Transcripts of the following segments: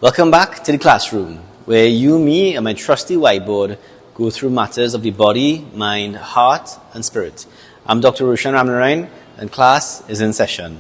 Welcome back to the classroom, where you, me, and my trusty whiteboard go through matters of the body, mind, heart, and spirit. I'm Dr. Roshan Ramnarayan, and class is in session.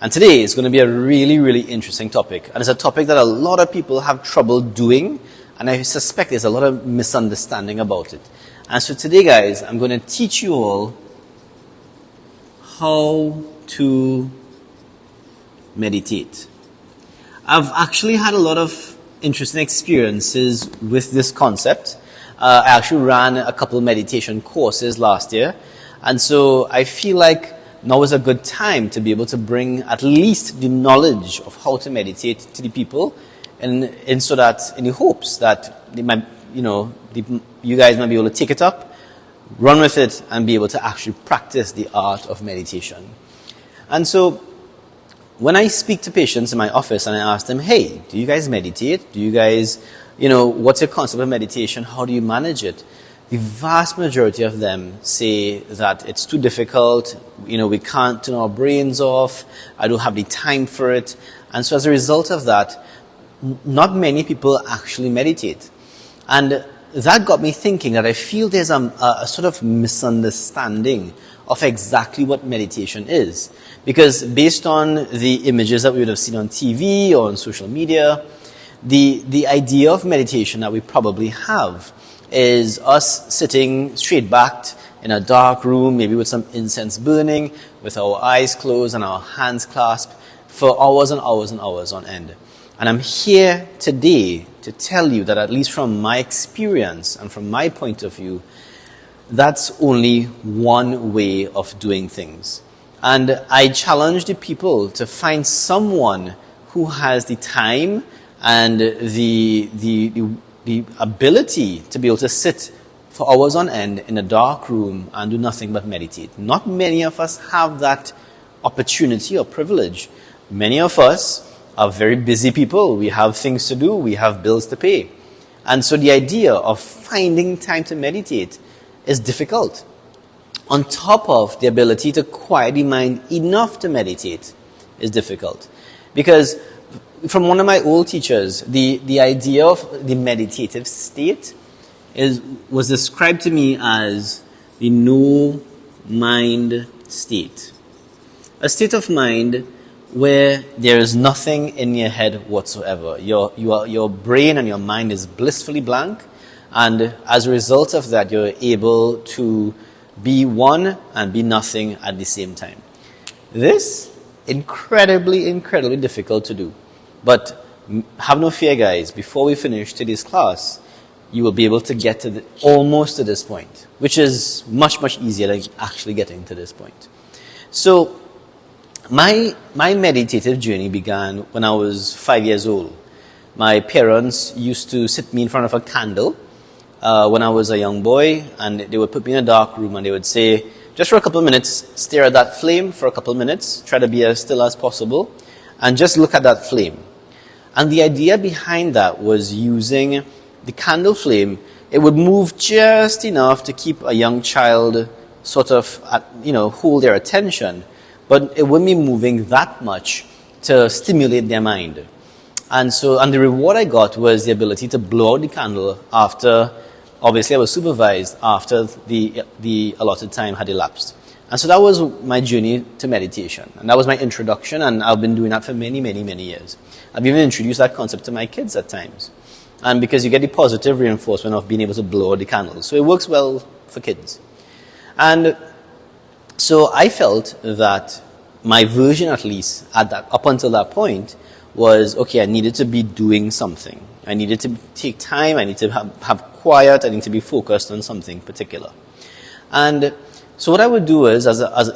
And today is going to be a really, really interesting topic. And it's a topic that a lot of people have trouble doing, and I suspect there's a lot of misunderstanding about it. And so today, guys, I'm going to teach you all how to meditate. I've actually had a lot of interesting experiences with this concept. I actually ran a couple of meditation courses last year, and so I feel like now is a good time to be able to bring at least the knowledge of how to meditate to the people, and so that in the hopes that they might, you guys might be able to take it up, run with it, and be able to actually practice the art of meditation. And so when I speak to patients in my office and I ask them, hey, do you guys meditate? Do you guys, what's your concept of meditation? How do you manage it? The vast majority of them say that it's too difficult, we can't turn our brains off, I don't have the time for it. And so as a result of that, not many people actually meditate. And that got me thinking that I feel there's a sort of misunderstanding of exactly what meditation is. Because based on the images that we would have seen on TV or on social media, the idea of meditation that we probably have is us sitting straight backed in a dark room, maybe with some incense burning, with our eyes closed and our hands clasped for hours and hours and hours on end. And I'm here today to tell you that at least from my experience and from my point of view, that's only one way of doing things. And I challenge the people to find someone who has the time and the ability to be able to sit for hours on end in a dark room and do nothing but meditate. Not many of us have that opportunity or privilege. Many of us are very busy people. We have things to do. We have bills to pay. And so the idea of finding time to meditate is difficult. On top of the ability to quiet the mind enough to meditate is difficult. Because from one of my old teachers, the idea of the meditative state was described to me as the no mind state. A state of mind where there is nothing in your head whatsoever. Your brain and your mind is blissfully blank, and as a result of that, you're able to be one and be nothing at the same time. This incredibly, incredibly difficult to do. But have no fear, guys. Before we finish today's class, you will be able to get to almost to this point, which is much, much easier than actually getting to this point. So my meditative journey began when I was 5 years old. My parents used to sit me in front of a candle when I was a young boy, and they would put me in a dark room and they would say, just for a couple of minutes, stare at that flame for a couple of minutes, try to be as still as possible, and just look at that flame. And the idea behind that was using the candle flame. It would move just enough to keep a young child sort of, hold their attention, but it wouldn't be moving that much to stimulate their mind. And the reward I got was the ability to blow out the candle after, obviously I was supervised after the allotted time had elapsed. And so that was my journey to meditation. And that was my introduction, and I've been doing that for many, many, many years. I've even introduced that concept to my kids at times. And because you get the positive reinforcement of being able to blow out the candles. So it works well for kids. And so I felt that my version, at least, up until that point, was, okay, I needed to be doing something. I needed to take time, I need to have quiet, I need to be focused on something particular. And so what I would do is,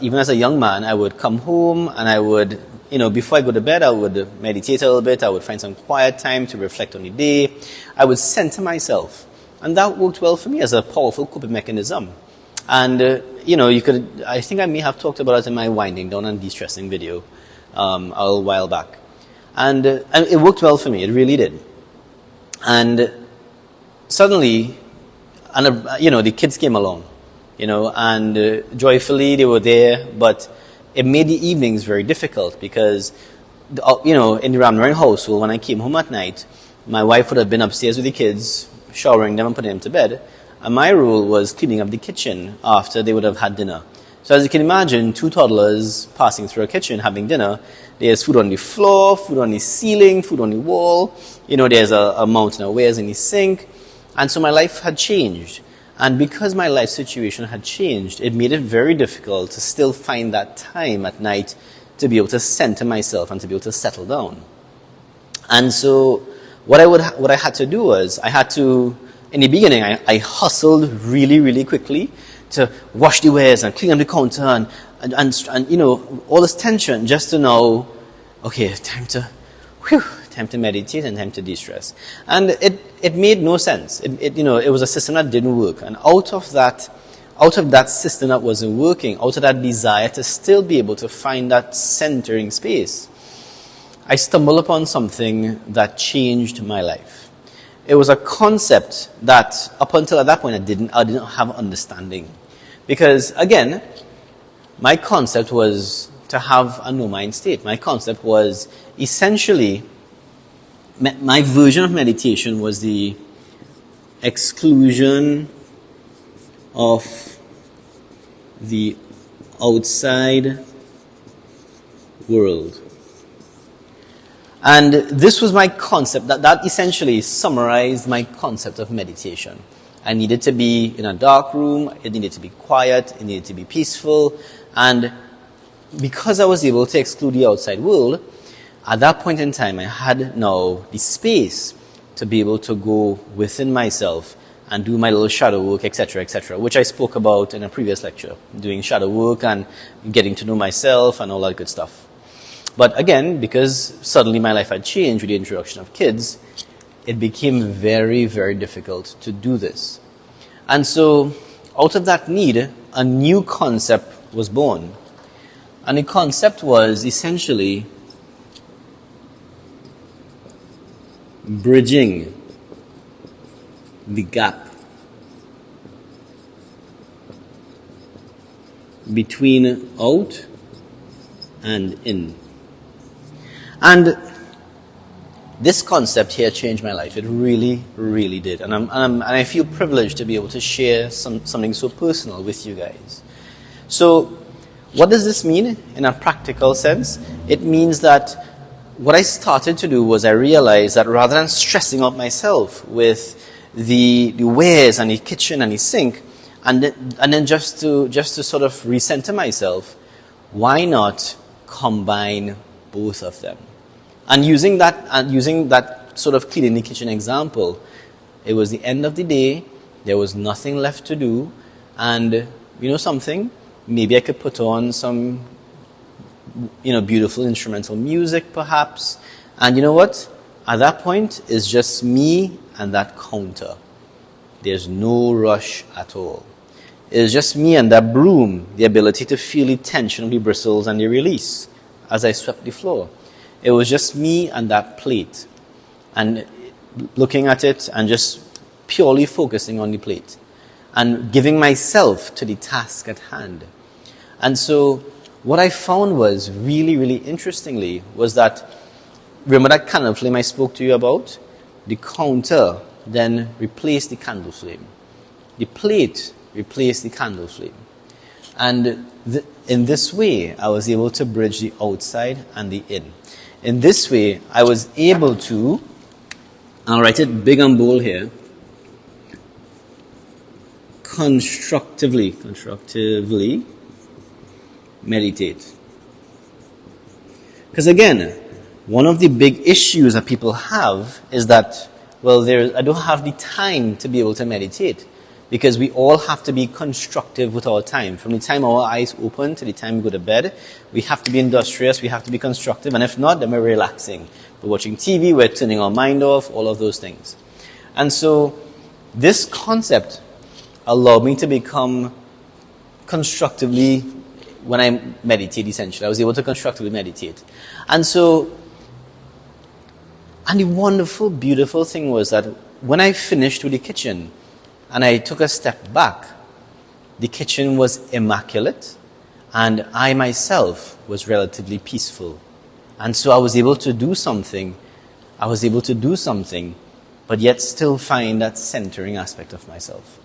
even as a young man, I would come home and I would, before I go to bed, I would meditate a little bit, I would find some quiet time to reflect on the day. I would center myself. And that worked well for me as a powerful coping mechanism. And, I think I may have talked about it in my winding down and de-stressing video a little while back. And it worked well for me, it really did. And suddenly, the kids came along, and joyfully they were there, but it made the evenings very difficult because in the Ramnaring household, when I came home at night, my wife would have been upstairs with the kids, showering them and putting them to bed. And my role was cleaning up the kitchen after they would have had dinner. So as you can imagine, 2 toddlers passing through a kitchen, having dinner, there's food on the floor, food on the ceiling, food on the wall. There's a mountain of wares in the sink. And so my life had changed. And because my life situation had changed, it made it very difficult to still find that time at night to be able to center myself and to be able to settle down. And so what I had to do was, in the beginning, I hustled really, really quickly to wash the wares and clean up the counter and all this tension just to know, okay, time to meditate and time to de-stress. And it made no sense. It was a system that didn't work. And out of that system that wasn't working, out of that desire to still be able to find that centering space, I stumbled upon something that changed my life. It was a concept that up until at that point I didn't have understanding. Because again, my concept was to have a no-mind state. My concept was essentially, my version of meditation was the exclusion of the outside world. And this was my concept, that essentially summarized my concept of meditation. I needed to be in a dark room, it needed to be quiet, it needed to be peaceful, and because I was able to exclude the outside world, at that point in time I had now the space to be able to go within myself and do my little shadow work, etc., which I spoke about in a previous lecture, doing shadow work and getting to know myself and all that good stuff. But again, because suddenly my life had changed with the introduction of kids, it became very, very difficult to do this. And so, out of that need, a new concept was born. And the concept was essentially bridging the gap between out and in. And this concept here changed my life. It really, really did. And I feel privileged to be able to share something so personal with you guys. So, what does this mean in a practical sense? It means that what I started to do was I realized that rather than stressing out myself with the wares and the kitchen and the sink, and then just to sort of recenter myself, why not combine both of them? And using that sort of cleaning the kitchen example, it was the end of the day, there was nothing left to do, and something, maybe I could put on some beautiful instrumental music perhaps, and you know what? At that point, it's just me and that counter. There's no rush at all. It's just me and that broom, the ability to feel the tension of the bristles and the release as I swept the floor. It was just me and that plate, and looking at it and just purely focusing on the plate and giving myself to the task at hand. And so what I found was really, really interestingly was that, remember that candle flame I spoke to you about? The counter then replaced the candle flame. The plate replaced the candle flame. And in this way, I was able to bridge the outside and the in. In this way, I was able to, I'll write it big and bold here, constructively meditate. Because again, one of the big issues that people have is that, I don't have the time to be able to meditate. Because we all have to be constructive with our time. From the time our eyes open to the time we go to bed, we have to be industrious, we have to be constructive, and if not, then we're relaxing. We're watching TV, we're turning our mind off, all of those things. And so, this concept allowed me to become constructively, when I meditate essentially, I was able to constructively meditate. And the wonderful, beautiful thing was that when I finished with the kitchen, and I took a step back, the kitchen was immaculate, and I myself was relatively peaceful And so I was able to do something. But yet still find that centering aspect of myself,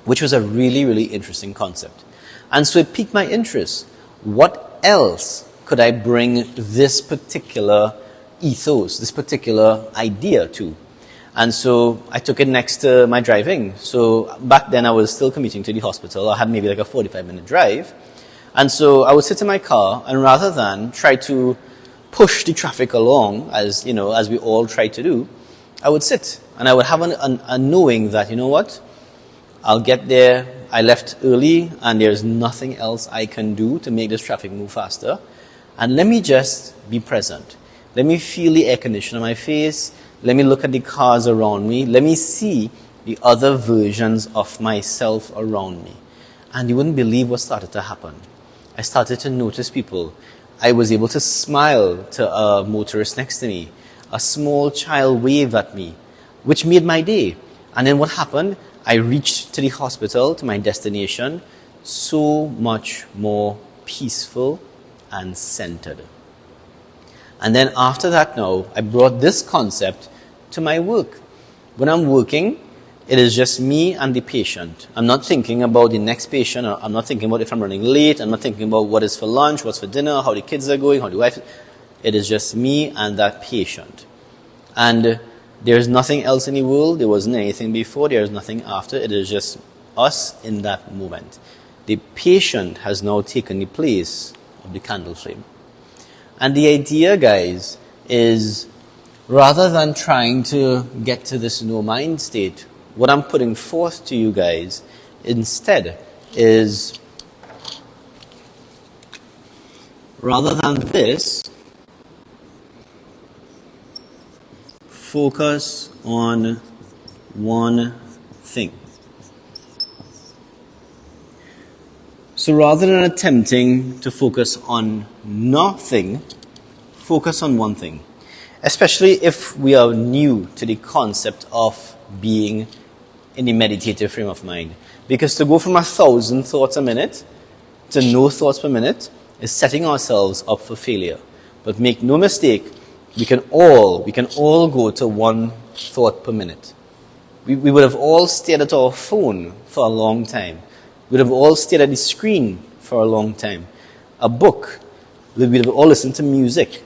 which was a really, really interesting concept. And so it piqued my interest. What else could I bring this particular ethos, this particular idea to? And so I took it next to my driving. So back then I was still commuting to the hospital. I had maybe like a 45-minute drive. And so I would sit in my car, and rather than try to push the traffic along, as you know, as we all try to do, I would sit, and I would have a knowing that, you know what, I'll get there. I left early, and there's nothing else I can do to make this traffic move faster. And let me just be present. Let me feel the air conditioner on my face. Let me look at the cars around me. Let me see the other versions of myself around me. And you wouldn't believe what started to happen. I started to notice people. I was able to smile to a motorist next to me. A small child waved at me, which made my day. And then what happened? I reached to the hospital, to my destination, so much more peaceful and centered. And then after that now, I brought this concept to my work. When I'm working, it is just me and the patient. I'm not thinking about the next patient. I'm not thinking about if I'm running late. I'm not thinking about what is for lunch, what's for dinner, how the kids are going, how the wife. It is just me and that patient. And there's nothing else in the world. There wasn't anything before. There's nothing after. It is just us in that moment. The patient has now taken the place of the candle flame. And the idea, guys, is rather than trying to get to this no mind state, what I'm putting forth to you guys instead is, rather than this, focus on one thing. So rather than attempting to focus on nothing, focus on one thing. Especially if we are new to the concept of being in the meditative frame of mind. Because to go from 1,000 thoughts a minute to no thoughts per minute is setting ourselves up for failure. But make no mistake, we can all go to one thought per minute. We would have all stared at our phone for a long time. We would have all stared at the screen for a long time. A book. We would have all listened to music.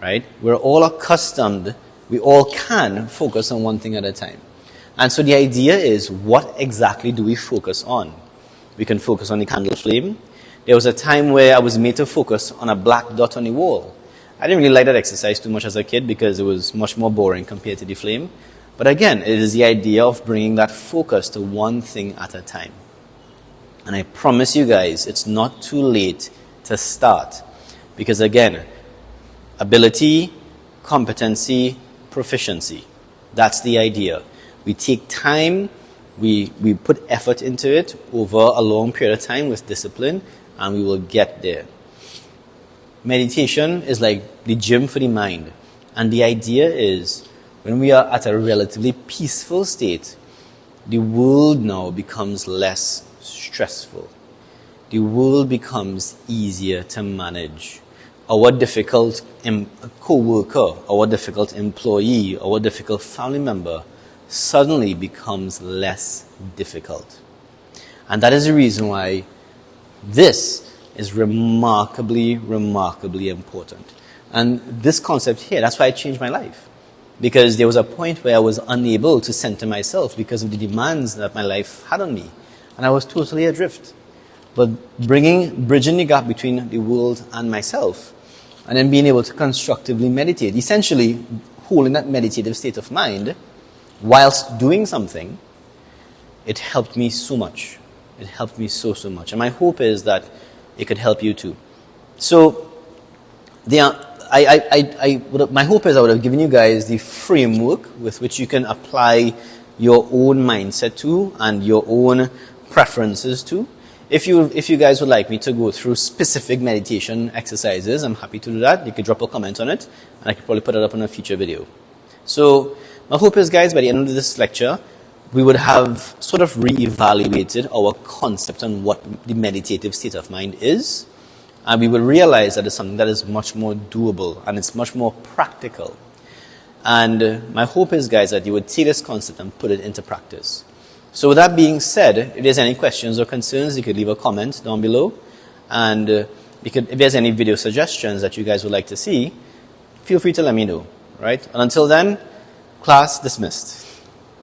Right? We're all accustomed. We all can focus on one thing at a time. And so the idea is, what exactly do we focus on? We can focus on the candle flame. There was a time where I was made to focus on a black dot on the wall. I didn't really like that exercise too much as a kid because it was much more boring compared to the flame. But again, it is the idea of bringing that focus to one thing at a time. And I promise you guys, it's not too late to start. Because again, ability, competency, proficiency. That's the idea. We take time, we put effort into it over a long period of time with discipline, and we will get there. Meditation is like the gym for the mind. And the idea is, when we are at a relatively peaceful state, the world now becomes less stressful. The world becomes easier to manage. Our difficult co-worker, our difficult employee, our difficult family member suddenly becomes less difficult. And that is the reason why this is remarkably, remarkably important. And this concept here, that's why I changed my life. Because there was a point where I was unable to center myself because of the demands that my life had on me. And I was totally adrift. But bridging the gap between the world and myself, and then being able to constructively meditate, essentially holding that meditative state of mind whilst doing something, it helped me so much. It helped me so much. And my hope is that it could help you too. So, my hope is I would have given you guys the framework with which you can apply your own mindset to and your own preferences to. If you guys would like me to go through specific meditation exercises, I'm happy to do that. You could drop a comment on it, and I could probably put it up in a future video. So, my hope is, guys, by the end of this lecture, we would have sort of re-evaluated our concept on what the meditative state of mind is, And we will realize that it's something that is much more doable and it's much more practical. And my hope is, guys, that you would take this concept and put it into practice. So with that being said, if there's any questions or concerns, you could leave a comment down below. And if there's any video suggestions that you guys would like to see, feel free to let me know. Right? And until then, class dismissed.